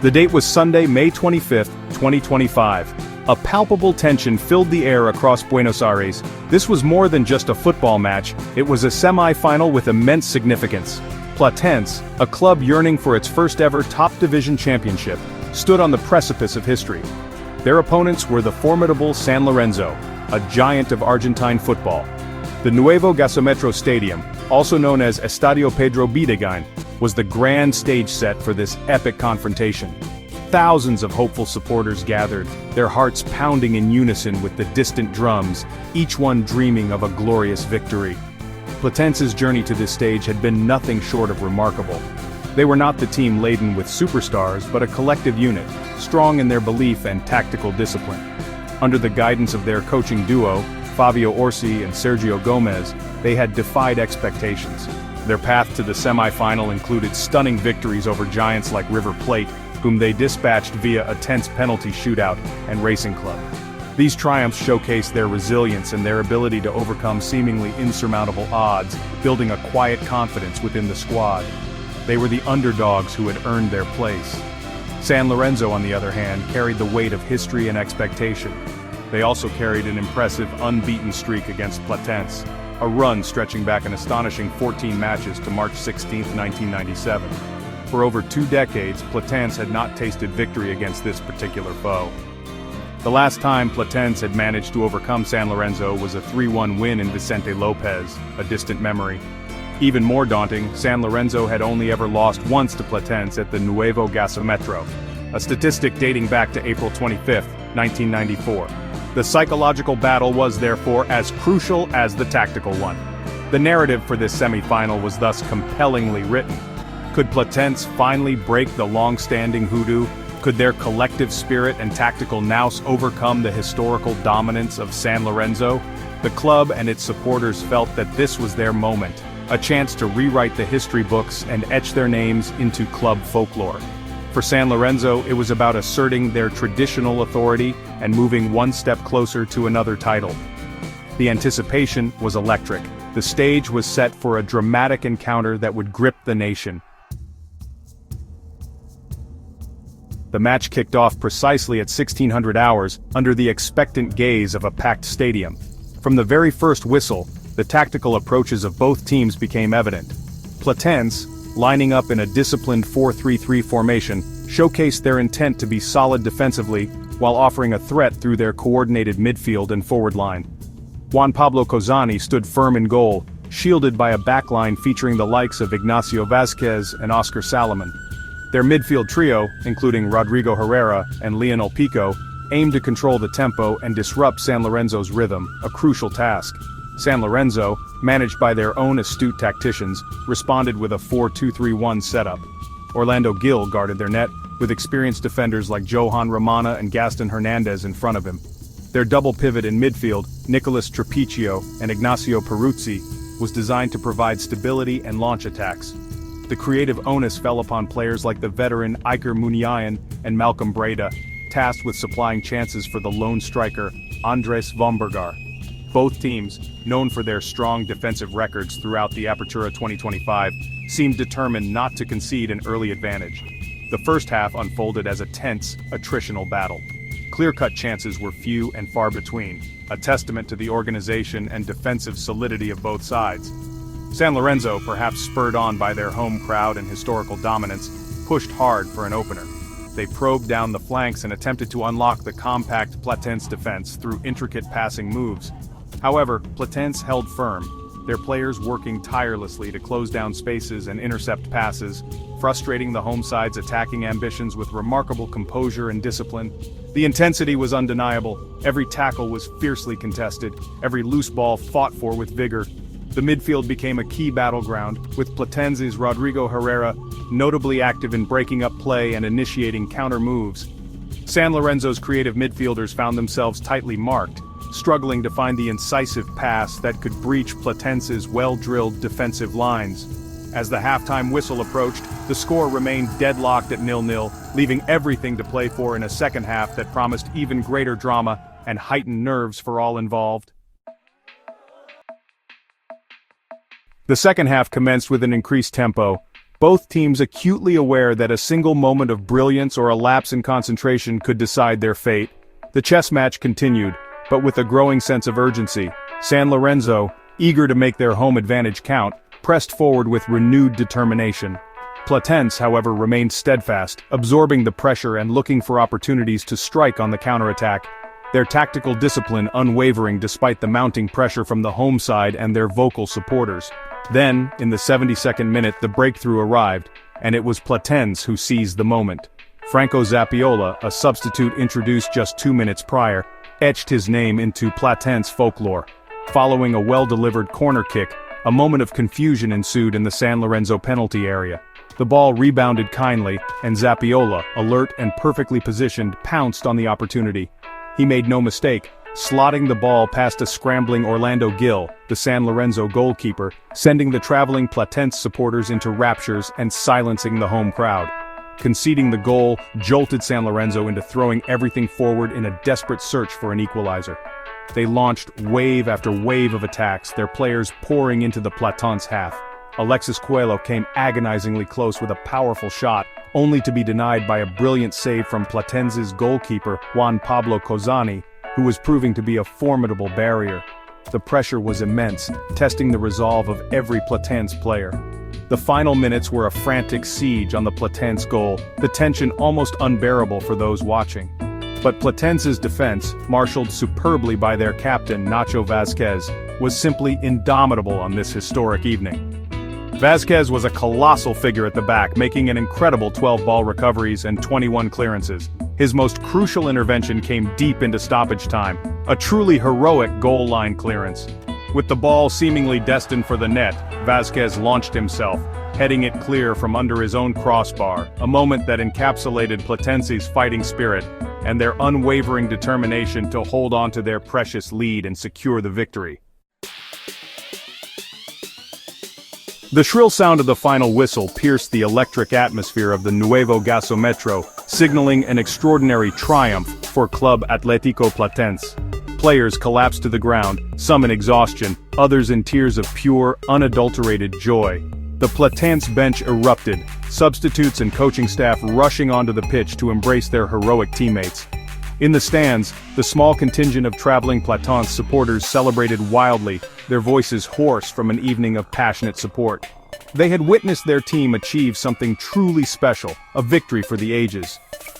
The date was Sunday, May 25, 2025. A palpable tension filled the air across Buenos Aires. This was more than just a football match, it was a semi-final with immense significance. Platense, a club yearning for its first-ever top division championship, stood on the precipice of history. Their opponents were the formidable San Lorenzo, a giant of Argentine football. The Nuevo Gasometro Stadium, also known as Estadio Pedro Bidegain, was the grand stage set for this epic confrontation. Thousands of hopeful supporters gathered, their hearts pounding in unison with the distant drums, each one dreaming of a glorious victory. Platense's journey to this stage had been nothing short of remarkable. They were not the team laden with superstars, but a collective unit, strong in their belief and tactical discipline. Under the guidance of their coaching duo, Fabio Orsi and Sergio Gomez, they had defied expectations. Their path to the semi-final included stunning victories over giants like River Plate, whom they dispatched via a tense penalty shootout, and Racing Club. These triumphs showcased their resilience and their ability to overcome seemingly insurmountable odds, building a quiet confidence within the squad. They were the underdogs who had earned their place. San Lorenzo, on the other hand, carried the weight of history and expectation. They also carried an impressive unbeaten streak against Platense, a run stretching back an astonishing 14 matches to March 16, 1997. For over 2 decades, Platense had not tasted victory against this particular foe. The last time Platense had managed to overcome San Lorenzo was a 3-1 win in Vicente Lopez, a distant memory. Even more daunting, San Lorenzo had only ever lost once to Platense at the Nuevo Gasometro, a statistic dating back to April 25, 1994. The psychological battle was therefore as crucial as the tactical one. The narrative for this semi-final was thus compellingly written. Could Platense finally break the long-standing hoodoo? Could their collective spirit and tactical nous overcome the historical dominance of San Lorenzo? The club and its supporters felt that this was their moment, a chance to rewrite the history books and etch their names into club folklore. For San Lorenzo, it was about asserting their traditional authority and moving one step closer to another title. The anticipation was electric. The stage was set for a dramatic encounter that would grip the nation. The match kicked off precisely at 1600 hours, under the expectant gaze of a packed stadium. From the very first whistle, the tactical approaches of both teams became evident. Platense, lining up in a disciplined 4-3-3 formation, showcased their intent to be solid defensively, while offering a threat through their coordinated midfield and forward line. Juan Pablo Cozani stood firm in goal, shielded by a backline featuring the likes of Ignacio Vázquez and Oscar Salomon. Their midfield trio, including Rodrigo Herrera and Lionel Pico, aimed to control the tempo and disrupt San Lorenzo's rhythm, a crucial task. San Lorenzo, managed by their own astute tacticians, responded with a 4-2-3-1 setup. Orlando Gil guarded their net, with experienced defenders like Johan Romana and Gaston Hernandez in front of him. Their double pivot in midfield, Nicolas Trapicio and Ignacio Peruzzi, was designed to provide stability and launch attacks. The creative onus fell upon players like the veteran Iker Muniain and Malcolm Breda, tasked with supplying chances for the lone striker, Andres Vombergar. Both teams, known for their strong defensive records throughout the Apertura 2025, seemed determined not to concede an early advantage. The first half unfolded as a tense, attritional battle. Clear-cut chances were few and far between, a testament to the organization and defensive solidity of both sides. San Lorenzo, perhaps spurred on by their home crowd and historical dominance, pushed hard for an opener. They probed down the flanks and attempted to unlock the compact Platense defense through intricate passing moves. However, Platense held firm, their players working tirelessly to close down spaces and intercept passes, frustrating the home side's attacking ambitions with remarkable composure and discipline. The intensity was undeniable, every tackle was fiercely contested, every loose ball fought for with vigor. The midfield became a key battleground, with Platense's Rodrigo Herrera notably active in breaking up play and initiating counter moves. San Lorenzo's creative midfielders found themselves tightly marked, struggling to find the incisive pass that could breach Platense's well-drilled defensive lines. As the halftime whistle approached, the score remained deadlocked at 0-0, leaving everything to play for in a second half that promised even greater drama and heightened nerves for all involved. The second half commenced with an increased tempo. both teams acutely aware that a single moment of brilliance or a lapse in concentration could decide their fate. The chess match continued, but with a growing sense of urgency. San Lorenzo, eager to make their home advantage count, pressed forward with renewed determination. Platense, however, remained steadfast, absorbing the pressure and looking for opportunities to strike on the counterattack, their tactical discipline unwavering despite the mounting pressure from the home side and their vocal supporters. Then, in the 72nd minute, the breakthrough arrived, and it was Platense who seized the moment. Franco Zappiola, a substitute introduced just 2 minutes prior, etched his name into Platense folklore. Following a well-delivered corner kick, a moment of confusion ensued in the San Lorenzo penalty area. The ball rebounded kindly, and Zappiola, alert and perfectly positioned, pounced on the opportunity. He made no mistake, slotting the ball past a scrambling Orlando Gil, the San Lorenzo goalkeeper, sending the traveling Platense supporters into raptures and silencing the home crowd. Conceding the goal jolted San Lorenzo into throwing everything forward in a desperate search for an equalizer. They launched wave after wave of attacks, their players pouring into the Platense half. Alexis Coelho came agonizingly close with a powerful shot, only to be denied by a brilliant save from Platense's goalkeeper Juan Pablo Cozani, who was proving to be a formidable barrier. The pressure was immense, testing the resolve of every Platense player. The final minutes were a frantic siege on the Platense goal, the tension almost unbearable for those watching. But Platense's defense, marshaled superbly by their captain Nacho Vázquez, was simply indomitable on this historic evening. Vázquez was a colossal figure at the back, making an incredible 12 ball recoveries and 21 clearances. His most crucial intervention came deep into stoppage time, a truly heroic goal line clearance. With the ball seemingly destined for the net, Vázquez launched himself, heading it clear from under his own crossbar, a moment that encapsulated Platense's fighting spirit and their unwavering determination to hold on to their precious lead and secure the victory. The shrill sound of the final whistle pierced the electric atmosphere of the Nuevo Gasometro, signaling an extraordinary triumph for Club Atlético Platense. Players collapsed to the ground, some in exhaustion, others in tears of pure, unadulterated joy. The Platense bench erupted, substitutes and coaching staff rushing onto the pitch to embrace their heroic teammates. In the stands, the small contingent of traveling Platense supporters celebrated wildly, their voices hoarse from an evening of passionate support. They had witnessed their team achieve something truly special, a victory for the ages.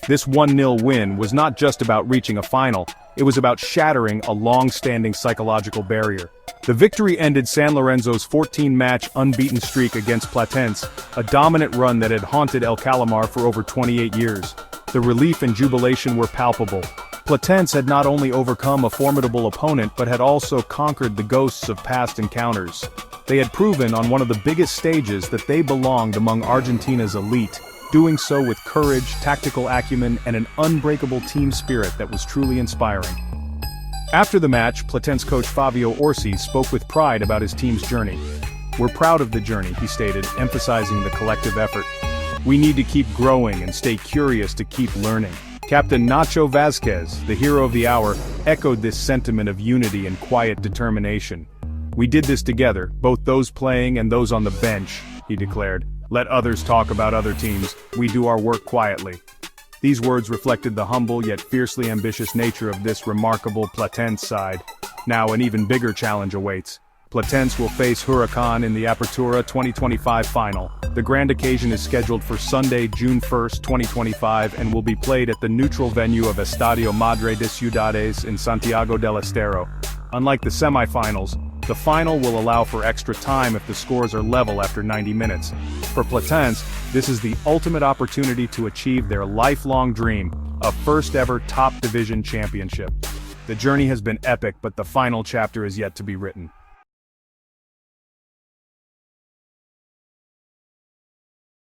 This 1-0 win was not just about reaching a final, it was about shattering a long-standing psychological barrier. The victory ended San Lorenzo's 14-match unbeaten streak against Platense, a dominant run that had haunted El Calamar for over 28 years. The relief and jubilation were palpable. Platense had not only overcome a formidable opponent but had also conquered the ghosts of past encounters. They had proven on one of the biggest stages that they belonged among Argentina's elite, doing so with courage, tactical acumen, and an unbreakable team spirit that was truly inspiring. After the match, Platense coach Fabio Orsi spoke with pride about his team's journey. "We're proud of the journey," he stated, emphasizing the collective effort. "We need to keep growing and stay curious to keep learning." Captain Nacho Vázquez, the hero of the hour, echoed this sentiment of unity and quiet determination. "We did this together, both those playing and those on the bench," he declared. "Let others talk about other teams, we do our work quietly." These words reflected the humble yet fiercely ambitious nature of this remarkable Platense side. Now an even bigger challenge awaits. Platense will face Huracan in the Apertura 2025 final. The grand occasion is scheduled for Sunday, June 1st, 2025 and will be played at the neutral venue of Estadio Madre de Ciudades in Santiago del Estero. Unlike the semifinals, the final will allow for extra time if the scores are level after 90 minutes. For Platense, this is the ultimate opportunity to achieve their lifelong dream, a first-ever top division championship. The journey has been epic, but the final chapter is yet to be written.